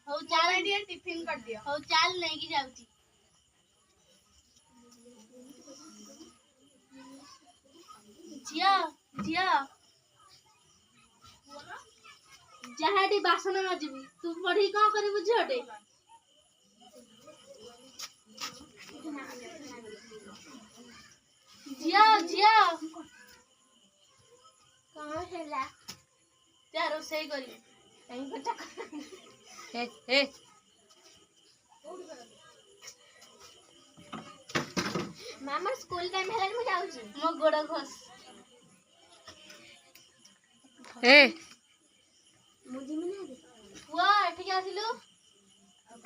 हौ चाल दिया टिफिन कर दियो हौ चाल नहीं की जाउची झिया झिया जहाडी बासन माजिबू तू पढ़ी कौन करिबू झियोटे झिया झिया कौन हैला त्या रोसई करी कहीं बच्चा ए ए मामा स्कूल टाइम हेलानी मु जाउची मो गोड़ घस ए मुजी मिना दे वो एठी आसिलु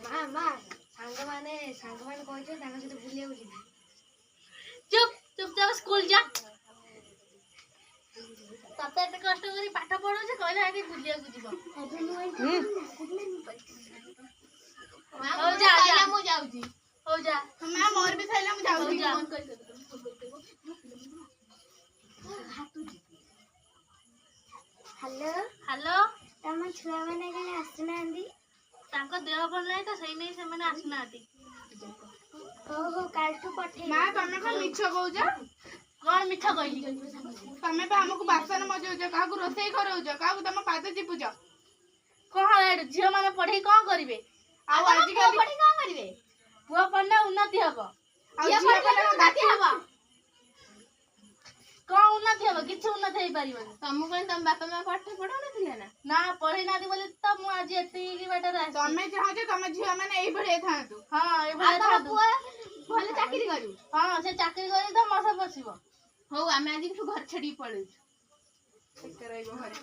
मामा सांग माने कहै तांग सहित बुलिया बुली चुप चुपचाप स्कूल जा तते एते कष्ट करी पाठ पढो जे कहला एठी बुलिया को जीव हो जा जा मु जाउची हो जा मां मोर भी थैला मु जाउची फोन कर हेलो हेलो तम छुआ माने के आसनांदी तांको देह भल नै त सही नै से माने आसनांती ओहो कालठू पठे मां तमे को मिछ कहू कौन मिठा कहली तमे पे हमको बासन मजौज काहू रोसई करौज काहू तम पाद चिपुज कौन झियो माने पढ़ी कौन करिवे आ आज के पढ़ी कौन करिवे पुआ पढ़ना उन्नति हबो आ झियो पढ़ना उन्नति हबो कौन उन्नति हबो किछ उन्नति हेई परिबो तमु कोन तम बापा मा पाठ पढो न थिया ना पढ़ी नादी बोले त मु आज एती की बाटा रा तमे चाहो जे तम झियो माने एई भळे थांतु हां एई भळे थांतु भले चाकरी करू हां से चाकरी करी त मसा बसिबो हो आमे आज तू घर छडी पळू एते रहइबो घरे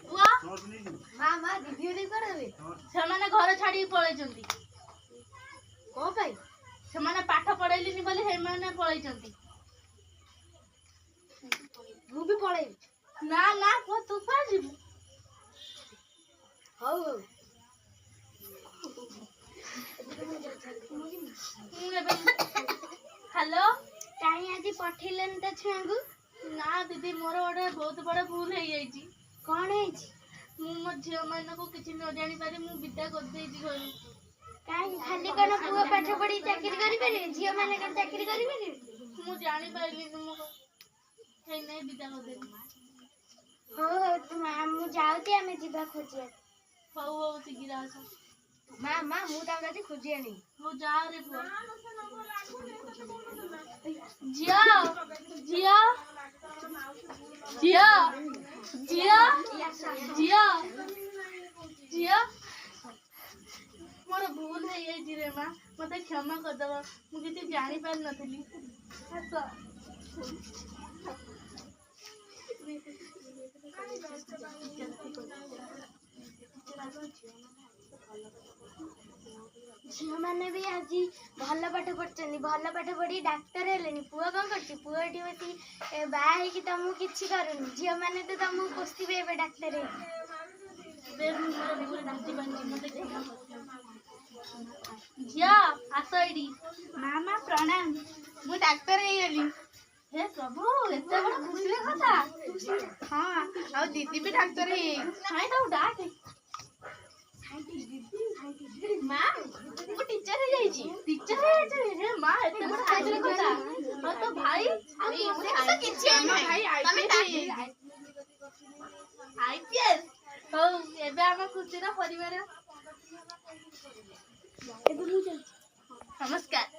बुआ मामा दीदी रे करबे से माने घर छाडी पळे जंती को भाई से माने पाठ पढैलिनी बोले हे माने पळे जंती मु भी पळे ना ना को तू पा जीबू हो हेलो काई आज पठिलन त छुआगु ना दीदी मोर ओडे बहुत बड़ भूल हे जाईची कोन हे छी मु मो झियो मन को किछि न जानि पारे मु विदा कर देची घर काई खाली कोन पुआ पाठ पढी चाकरी करि पारे झियो माने कोन चाकरी करि पारे मु जानि पाइली मु हे नै विदा कर देली हो हो तुम मु जाउती आमे जिबा खोजिया हो हो सिगिरा आसो मामा मु तांगा जे खोजियानी हो जा रे पुआ जिया जिया जिया जिया जिया जिया मोर भूल है ये जिरे मां मते क्षमा कर दबा मु किछि जानि पार नथली हस झियो माने भी आज भल पाठ पढ़छनी भल पाठ पढ़ी डाक्टर हेलेनी पुआ कौन करछि पुआ एठी बसी बा हे कि तमु किछि करूनी झियो माने तो तमु पोस्तिबे बे डाक्टर हे बे मोर बिगुर डाक्टी बनछि मते झिया आसइडी मामा प्रणाम मु डाक्टर हे गेली हे प्रभु एते बड़ खुशी रे कथा हां आ दीदी भी डाक्टर हे हाय तो डाक मां वो टीचर है जाई छी टीचर है हे मां एते बड़ आइले कथा हो तो भाई हम किछि भाई आईपीएस हो एबे हम खुशी रा परिवार एबे मु चल नमस्कार